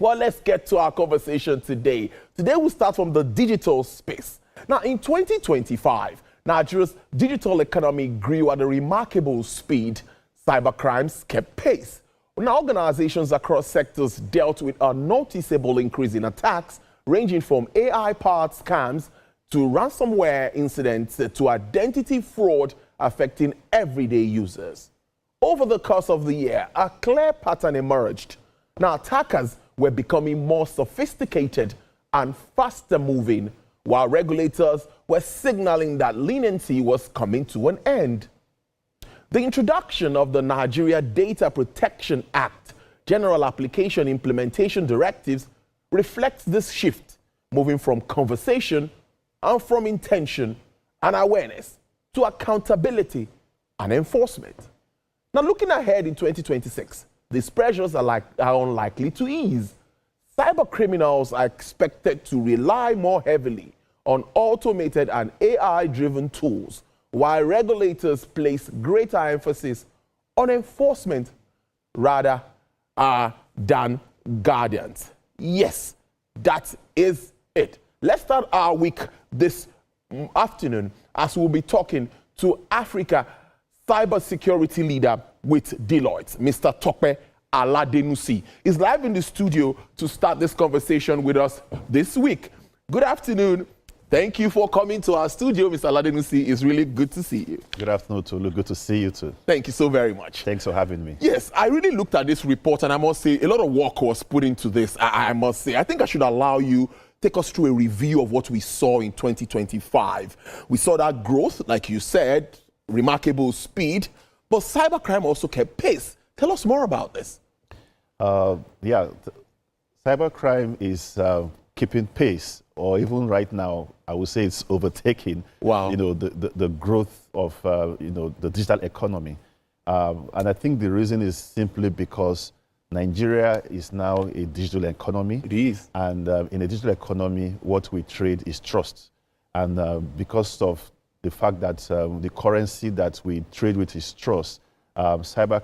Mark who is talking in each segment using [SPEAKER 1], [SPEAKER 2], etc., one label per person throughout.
[SPEAKER 1] Well, let's get to our conversation today. Today we'll start from the digital space. Now, in 2025, Nigeria's digital economy grew at a remarkable speed. Cybercrimes kept pace. Now, organizations across sectors dealt with a noticeable increase in attacks, ranging from AI-powered scams to ransomware incidents to identity fraud affecting everyday users. Over the course of the year, a clear pattern emerged. Now, attackers were becoming more sophisticated and faster moving, while regulators were signaling that leniency was coming to an end. The introduction of the Nigeria Data Protection Act General Application Implementation Directives reflects this shift, moving from conversation and from intention and awareness to accountability and enforcement. Now, looking ahead in 2026, these pressures are unlikely to ease. Cyber criminals are expected to rely more heavily on automated and AI-driven tools, while regulators place greater emphasis on enforcement rather than guardians. Yes, that is it. Let's start our week this afternoon as we'll be talking to Africa cybersecurity leader with Deloitte, Mr. Tope Aladenusi. He's live in the studio to start this conversation with us this week. Good afternoon. Thank you for coming to our studio, Mr. Aladenusi. It's really good to see you.
[SPEAKER 2] Good afternoon, Tolu. Good to see you too.
[SPEAKER 1] Thank you so very much.
[SPEAKER 2] Thanks for having me.
[SPEAKER 1] Yes, I really looked at this report, and I must say a lot of work was put into this. I must say, I think I should allow you take us through a review of what we saw in 2025. We saw that growth, like you said, remarkable speed, but cybercrime also kept pace. Tell us more about this.
[SPEAKER 2] Cybercrime is keeping pace, or even right now, I would say it's overtaking.
[SPEAKER 1] Wow.
[SPEAKER 2] The growth of the digital economy, and I think the reason is simply because Nigeria is now a digital economy.
[SPEAKER 1] It is,
[SPEAKER 2] and in a digital economy, what we trade is trust, and because of the fact that the currency that we trade with is trust, cyber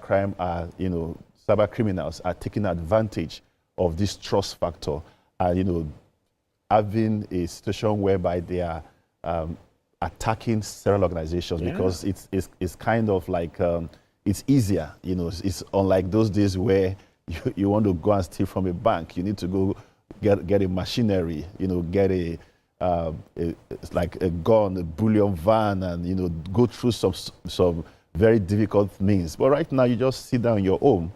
[SPEAKER 2] criminals are taking advantage of this trust factor, and having a situation whereby they are attacking several organizations because it's kind of like it's easier. It's unlike those days where you want to go and steal from a bank. You need to go get a machinery, get like a gun, a bullion van, and go through some very difficult means. But right now, you just sit down in your home,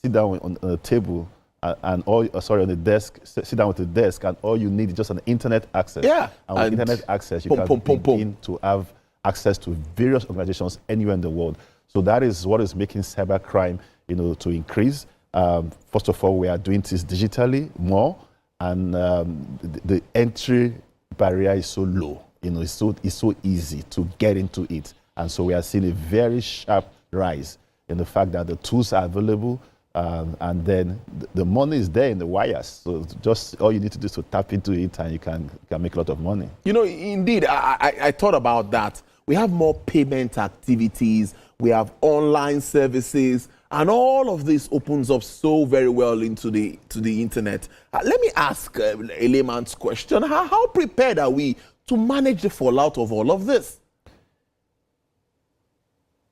[SPEAKER 2] sit down on a table, on the desk, sit down with the desk, and all you need is just an internet access.
[SPEAKER 1] Yeah.
[SPEAKER 2] And with internet access, you can begin to have access to various organizations anywhere in the world. So that is what is making cybercrime, to increase. First of all, we are doing this digitally more, and the entry barrier is so low. It's so easy to get into it, and so we are seeing a very sharp rise in the fact that the tools are available, and then the money is there in the wires. So just all you need to do is to tap into it, and you can make a lot of money.
[SPEAKER 1] Indeed, I thought about that. We have more payment activities, we have online services, and all of this opens up so very well into the internet. Let me ask a layman's question. How prepared are we to manage the fallout of all of this?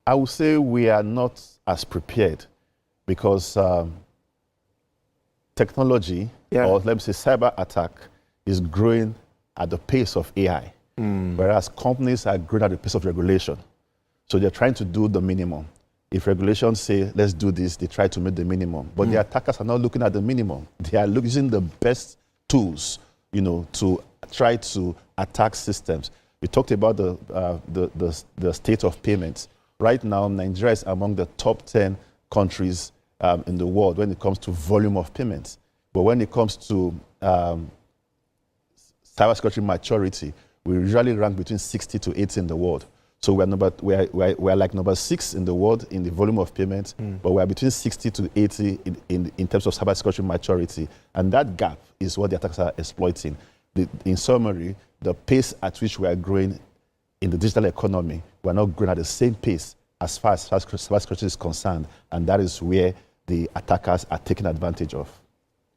[SPEAKER 2] I would say we are not as prepared because technology, or let me say cyber attack, is growing at the pace of AI, whereas companies are growing at the pace of regulation. So they're trying to do the minimum. If regulations say, let's do this, they try to make the minimum. But the attackers are not looking at the minimum. They are using the best tools, to try to attack systems. We talked about the state of payments. Right now, Nigeria is among the top 10 countries in the world when it comes to volume of payments. But when it comes to cybersecurity maturity, we usually rank between 60 to 80 in the world. So we're like number 6 in the world in the volume of payments, but we're between 60 to 80 in terms of cybersecurity maturity. And that gap is what the attackers are exploiting. In summary, the pace at which we are growing in the digital economy, we're not growing at the same pace as far as cybersecurity is concerned. And that is where the attackers are taking advantage of.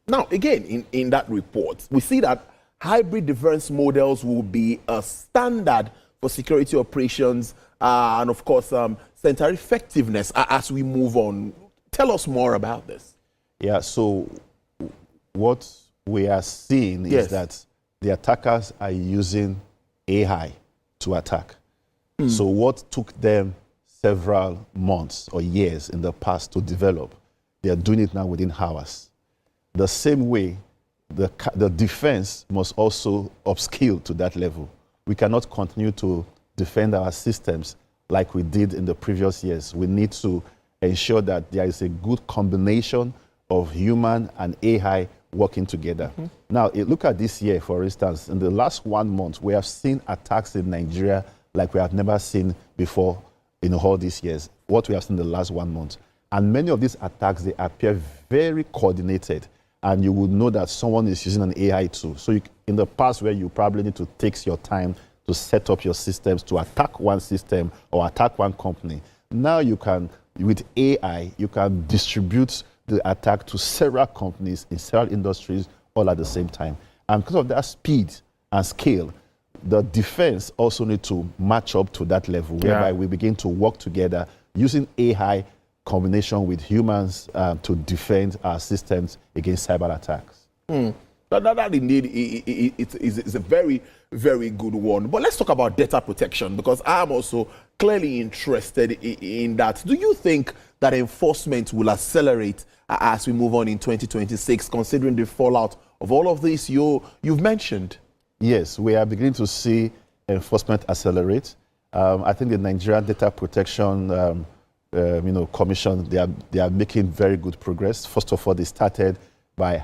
[SPEAKER 1] Now, again, in that report, we see that hybrid defense models will be a standard for security operations and, of course, center effectiveness as we move on. Tell us more about this.
[SPEAKER 2] Yeah, so what we are seeing is that the attackers are using AI to attack. So what took them several months or years in the past to develop, they are doing it now within hours. The same way, the defense must also upskill to that level. We cannot continue to defend our systems like we did in the previous years. We need to ensure that there is a good combination of human and AI working together. Now, look at this year, for instance. In the last 1 month, we have seen attacks in Nigeria like we have never seen before in all these years, what we have seen in the last 1 month. And many of these attacks, they appear very coordinated. And you would know that someone is using an AI tool. So in the past, where you probably need to take your time to set up your systems to attack one system or attack one company, now you can, with AI, you can distribute the attack to several companies in several industries all at the same time. And because of that speed and scale, the defense also need to match up to that level, whereby we begin to work together using AI combination with humans to defend our systems against cyber attacks.
[SPEAKER 1] That indeed is a very, very good one. But let's talk about data protection, because I'm also clearly interested in that. Do you think that enforcement will accelerate as we move on in 2026, considering the fallout of all of this you've mentioned?
[SPEAKER 2] Yes, we are beginning to see enforcement accelerate. I think the Nigerian Data Protection Commission, they are making very good progress. First of all, they started by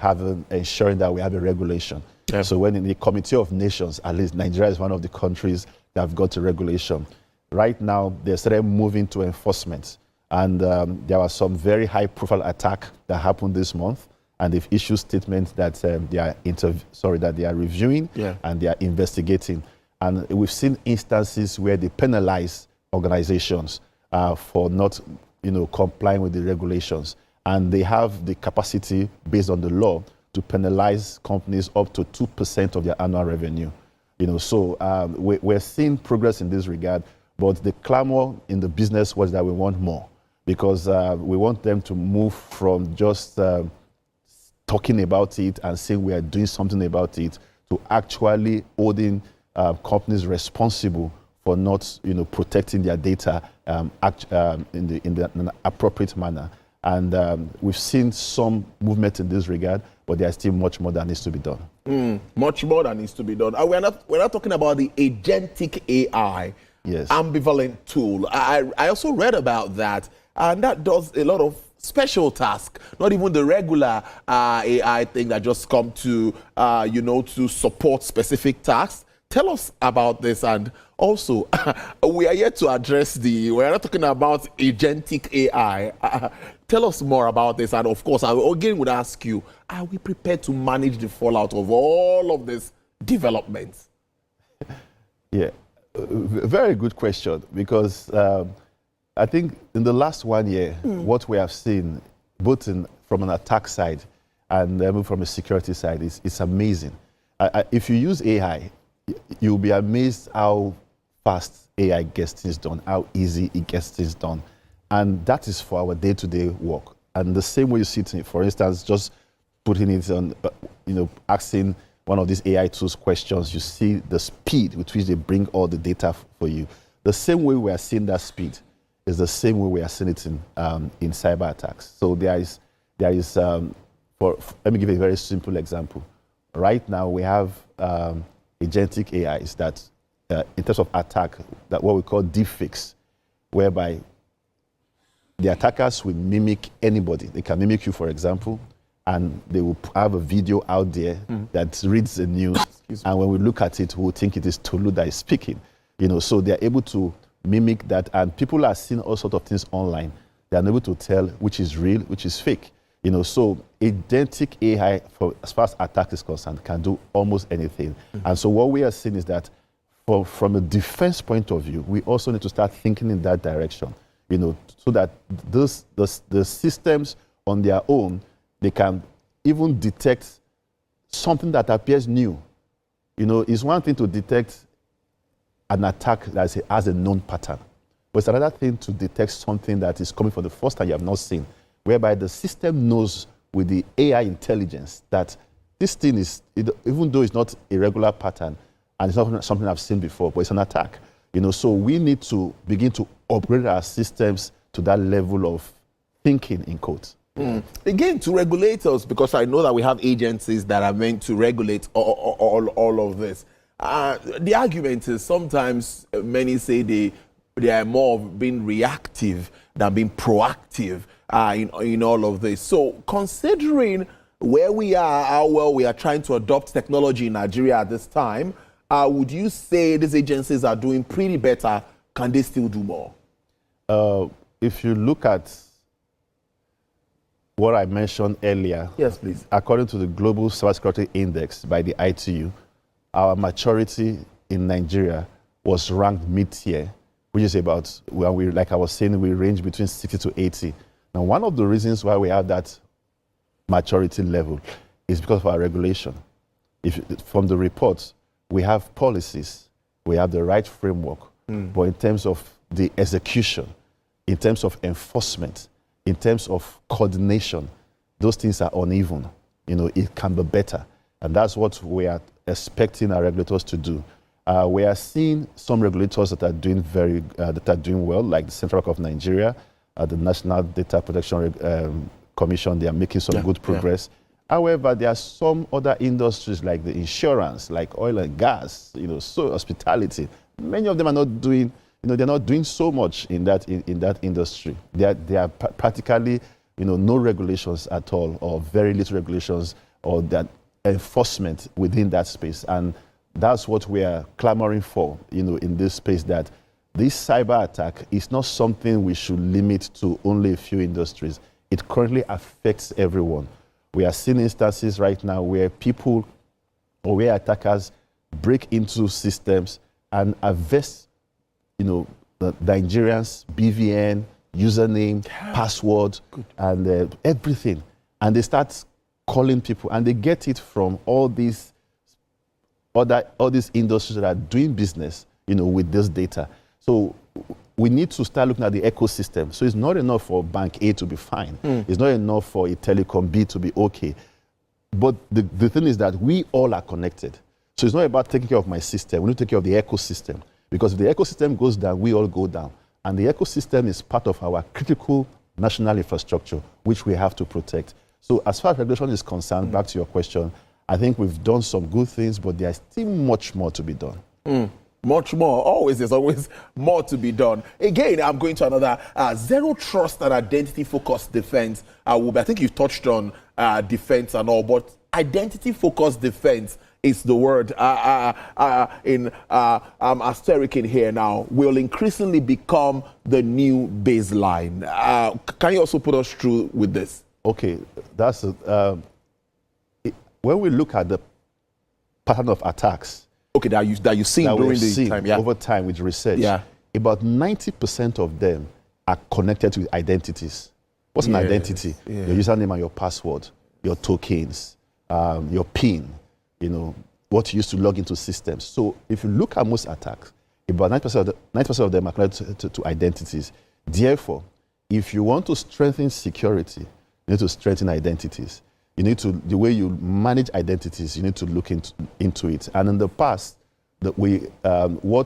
[SPEAKER 2] ensuring that we have a regulation. So when in the Committee of Nations, at least Nigeria is one of the countries that have got a regulation. Right now, they started moving to enforcement. And there was some very high-profile attack that happened this month. And they've issued statements that they are reviewing and they are investigating. And we've seen instances where they penalize organizations for not, complying with the regulations. And they have the capacity, based on the law, to penalize companies up to 2% of their annual revenue. So we're seeing progress in this regard. But the clamor in the business was that we want more, because we want them to move from just talking about it and saying we are doing something about it to actually holding companies responsible for not, protecting their data in an appropriate manner. And we've seen some movement in this regard, but there's still much more that needs to be done.
[SPEAKER 1] Much more that needs to be done. We're not talking about the agentic AI, ambivalent tool. I also read about that, and that does a lot of special tasks, not even the regular AI thing that just come to, to support specific tasks. Tell us about this. And also, we are yet to address we're not talking about agentic AI. Tell us more about this. And of course, I again would ask you, are we prepared to manage the fallout of all of these developments?
[SPEAKER 2] Yeah, very good question, because I think in the last 1 year, what we have seen, both from an attack side and from a security side, is amazing. If you use AI, you'll be amazed how fast AI gets things done, how easy it gets things done. And that is for our day-to-day work. And the same way you see it, for instance, just putting it on, asking one of these AI tools questions, you see the speed with which they bring all the data for you. The same way we are seeing that speed is the same way we are seeing it in cyber attacks. So there is let me give a very simple example. Right now we have agentic AIs that, in terms of attack, that what we call deepfakes, whereby the attackers will mimic anybody. They can mimic you, for example, and they will have a video out there that reads the news, and when we look at it, we'll think it is Tolu that is speaking. So they're able to mimic that, and people are seeing all sorts of things online. They're able to tell which is real, which is fake. So agentic AI, as far as attack is concerned, can do almost anything. And so what we are seeing is that from a defense point of view, we also need to start thinking in that direction, so that the systems on their own, they can even detect something that appears new. You know, it's one thing to detect an attack that has a known pattern, but it's another thing to detect something that is coming for the first time you have not seen, whereby the system knows with the AI intelligence that this thing is, even though it's not a regular pattern and it's not something I've seen before, but it's an attack. You know, so we need to begin to upgrade our systems to that level of thinking, in quotes.
[SPEAKER 1] Again, to regulators, because I know that we have agencies that are meant to regulate all of this. The argument is sometimes many say they are more of being reactive than being proactive in all of this. So considering where we are, how well we are trying to adopt technology in Nigeria at this time, would you say these agencies are doing pretty better? Can they still do more?
[SPEAKER 2] If you look at what I mentioned earlier,
[SPEAKER 1] yes, please.
[SPEAKER 2] According to the Global Cybersecurity Index by the ITU, our maturity in Nigeria was ranked mid-tier, which is about, well, like I was saying, we range between 60 to 80. Now, one of the reasons why we have that maturity level is because of our regulation. From the reports, we have policies, we have the right framework, but in terms of the execution, in terms of enforcement, in terms of coordination, those things are uneven. You know, it can be better. And that's what we are expecting our regulators to do. We are seeing some regulators that are doing well, like the Central Bank of Nigeria, the National Data Protection Commission. They are making some good progress. However, there are some other industries like the insurance, like oil and gas, you know, so hospitality. Many of them are not doing, you know, they're not doing so much in that industry. There are practically, you know, no regulations at all, or very little regulations, or that enforcement within that space. And that's what we are clamoring for, you know, in this space, that this cyber attack is not something we should limit to only a few industries. It currently affects everyone. We are seeing instances right now where people or where attackers break into systems and harvest, you know, the Nigerians' BVN, username, password, and everything. And they start calling people, and they get it from all these industries that are doing business, you know, with this data. So we need to start looking at the ecosystem. So it's not enough for bank A to be fine. It's not enough for a telecom B to be okay. But the thing is that we all are connected. So it's not about taking care of my system. We need to take care of the ecosystem. Because if the ecosystem goes down, we all go down. And the ecosystem is part of our critical national infrastructure, which we have to protect. So as far as regulation is concerned, back to your question, I think we've done some good things, but there's still much more to be done.
[SPEAKER 1] Much more. Always, there's always more to be done. Again, I'm going to another zero trust and identity-focused defense. I think you've touched on defense and all, but identity-focused defense is the word in asterisk in here now, will increasingly become the new baseline. Can you also put us through with this?
[SPEAKER 2] Okay, that's when we look at the pattern of attacks,
[SPEAKER 1] okay, that you've seen during the time,
[SPEAKER 2] over time with research, about 90% of them are connected to identities. What's an identity? Your username and your password, your tokens, your PIN, you know, what you use to log into systems. So if you look at most attacks, about 90% of them are connected to identities. Therefore, if you want to strengthen security, you need to strengthen identities. You need to, the way you manage identities, you need to look into it. And in the past, what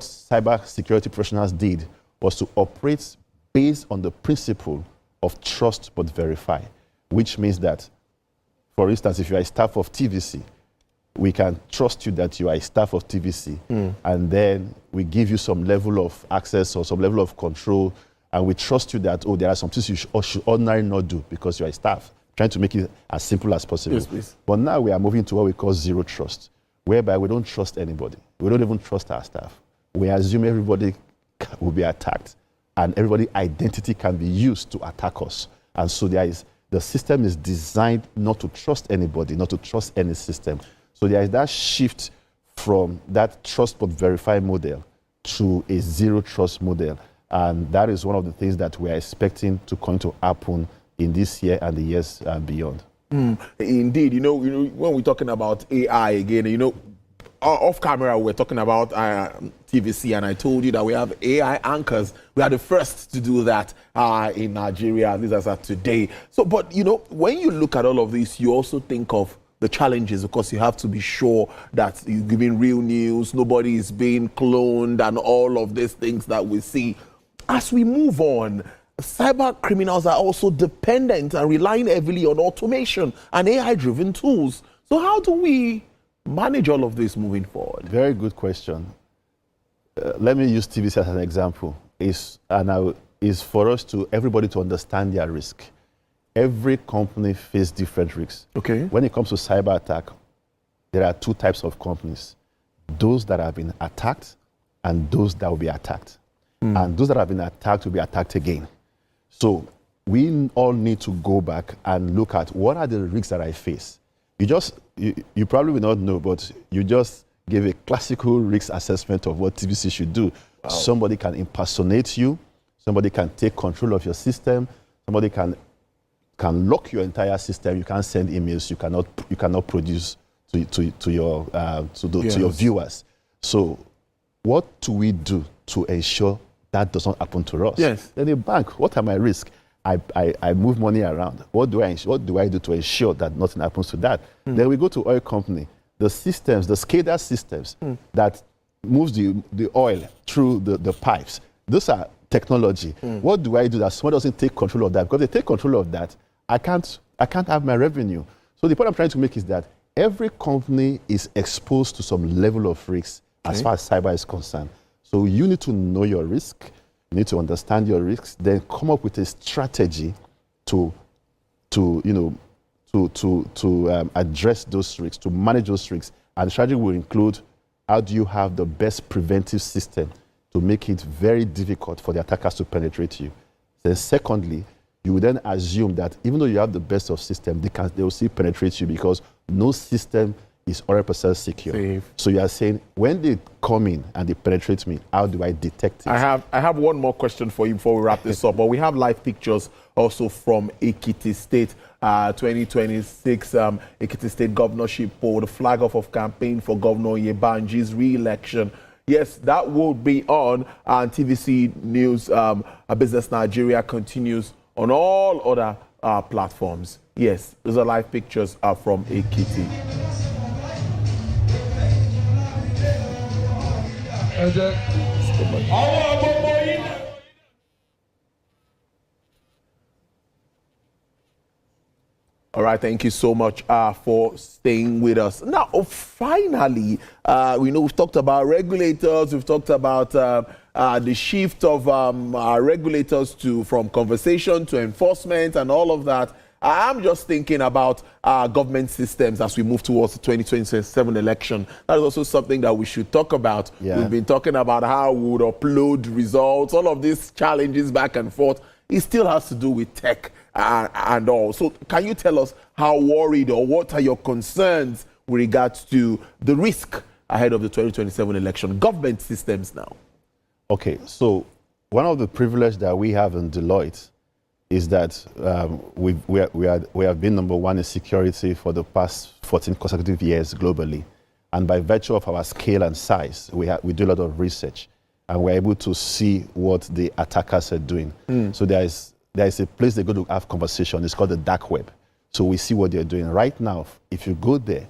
[SPEAKER 2] cybersecurity professionals did was to operate based on the principle of trust but verify, which means that, for instance, if you are a staff of TVC, we can trust you that you are a staff of TVC, and then we give you some level of access or some level of control, and we trust you that, oh, there are some things you should ordinarily not do because you are a staff, trying to make it as simple as possible.
[SPEAKER 1] Yes, please.
[SPEAKER 2] But now we are moving to what we call zero trust, whereby we don't trust anybody. We don't even trust our staff. We assume everybody will be attacked, and everybody's identity can be used to attack us. And so the system is designed not to trust anybody, not to trust any system. So there is that shift from that trust but verify model to a zero trust model. And that is one of the things that we are expecting to come to happen in this year and the years beyond.
[SPEAKER 1] Indeed, when we're talking about AI again, off camera we're talking about TVC, and I told you that we have AI anchors. We are the first to do that in Nigeria, at least as of today. So, but when you look at all of this, you also think of the challenges, because you have to be sure that you're giving real news, nobody is being cloned, and all of these things that we see. As we move on, cyber criminals are also dependent and relying heavily on automation and AI-driven tools. So how do we manage all of this moving forward?
[SPEAKER 2] Very good question. Let me use TVC as an example. Is for us everybody to understand their risk. Every company faces different risks.
[SPEAKER 1] Okay.
[SPEAKER 2] When it comes to cyber attack, there are two types of companies: those that have been attacked and those that will be attacked. And those that have been attacked will be attacked again. So we all need to go back and look at what are the risks that I face. You probably will not know, but you just gave a classical risk assessment of what TVC should do. Wow. Somebody can impersonate you. Somebody can take control of your system. Somebody can lock your entire system. You can't send emails. You cannot produce to your viewers. So what do we do to ensure that does not happen to us?
[SPEAKER 1] Yes.
[SPEAKER 2] Then a bank, what are my risks? I move money around. What do I do to ensure that nothing happens to that? Then we go to oil company. The systems, the SCADA systems that moves the oil through the pipes. Those are technology. What do I do that someone doesn't take control of that? Because if they take control of that, I can't have my revenue. So the point I'm trying to make is that every company is exposed to some level of risk as far as cyber is concerned. So you need to know your risk. You need to understand your risks, then come up with a strategy to address those risks, to manage those risks. And the strategy will include, how do you have the best preventive system to make it very difficult for the attackers to penetrate you? Then secondly, you will then assume that even though you have the best of system, they will still penetrate you, because no system is 100% secure.
[SPEAKER 1] Safe.
[SPEAKER 2] So you are saying, when they come in and they penetrate me, how do I detect it?
[SPEAKER 1] I have one more question for you before we wrap this up, but we have live pictures also from Ekiti State 2026 Ekiti State governorship poll, the flag off of campaign for Governor Yebanji's re-election. Yes, that will be on TVC News. Business Nigeria continues on all other platforms. Yes, those are live pictures from Ekiti. All right, thank you so much for staying with us. Now, finally, we know we've talked about regulators, we've talked about the shift of our regulators from conversation to enforcement and all of that. I'm just thinking about government systems as we move towards the 2027 election. That is also something that we should talk about. Yeah. We've been talking about how we would upload results, all of these challenges back and forth. It still has to do with tech and all. So can you tell us how worried or what are your concerns with regards to the risk ahead of the 2027 election? Government systems now.
[SPEAKER 2] Okay, so one of the privileges that we have in Deloitte is that we have been number one in security for the past 14 consecutive years globally. And by virtue of our scale and size, we do a lot of research, and we're able to see what the attackers are doing. So there is a place they go to have conversation. It's called the dark web. So we see what they're doing. Right now, if you go there,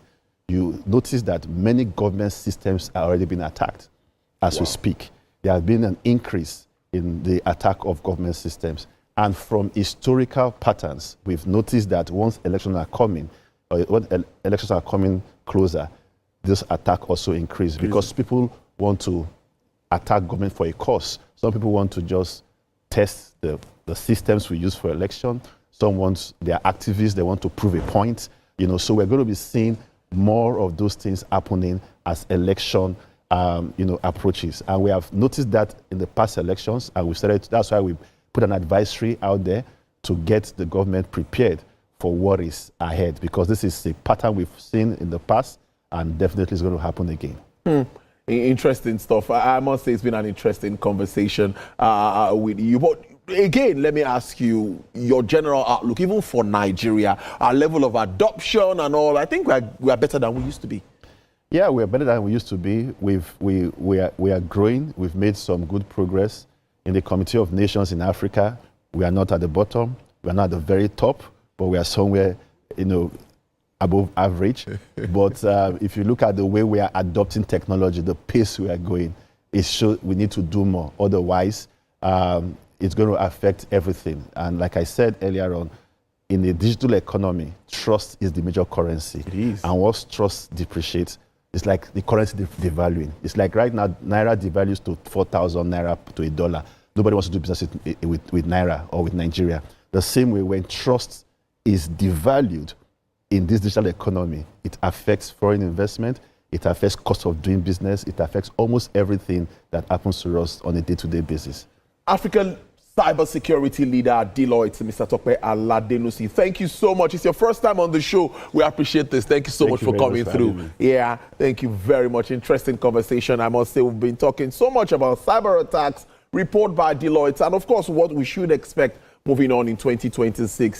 [SPEAKER 2] you notice that many government systems are already being attacked as we speak. There has been an increase in the attack of government systems. And from historical patterns, we've noticed that once elections are coming, closer, this attack also increases because people want to attack government for a cause. Some people want to just test the systems we use for election. Some want, they are activists, they want to prove a point. So we're going to be seeing more of those things happening as election approaches. And we have noticed that in the past elections, and that's why we put an advisory out there to get the government prepared for what is ahead, because this is a pattern we've seen in the past and definitely is going to happen again. Interesting
[SPEAKER 1] stuff. I must say it's been an interesting conversation with you. But again, let me ask you your general outlook, even for Nigeria, our level of adoption and all. I think we are better than we used to be.
[SPEAKER 2] Yeah, we're better than we used to be. We are growing. We've made some good progress in the Committee of Nations in Africa. We are not at the bottom. We are not at the very top, but we are somewhere, above average. But if you look at the way we are adopting technology, the pace we are going, it shows we need to do more. Otherwise, it's going to affect everything. And like I said earlier on, in the digital economy, trust is the major currency.
[SPEAKER 1] It is.
[SPEAKER 2] And once trust depreciates, it's like the currency devaluing. It's like right now, Naira devalues to 4,000 Naira to a dollar. Nobody wants to do business with Naira or with Nigeria. The same way, when trust is devalued in this digital economy, it affects foreign investment, it affects cost of doing business, it affects almost everything that happens to us on a day-to-day basis.
[SPEAKER 1] African cybersecurity leader at Deloitte, Mr. Tope Aladenusi. Thank you so much. It's your first time on the show. We appreciate this. Thank you so much for coming through. Yeah, thank you very much. Interesting conversation. I must say, we've been talking so much about cyber attacks, report by Deloitte, and of course, what we should expect moving on in 2026.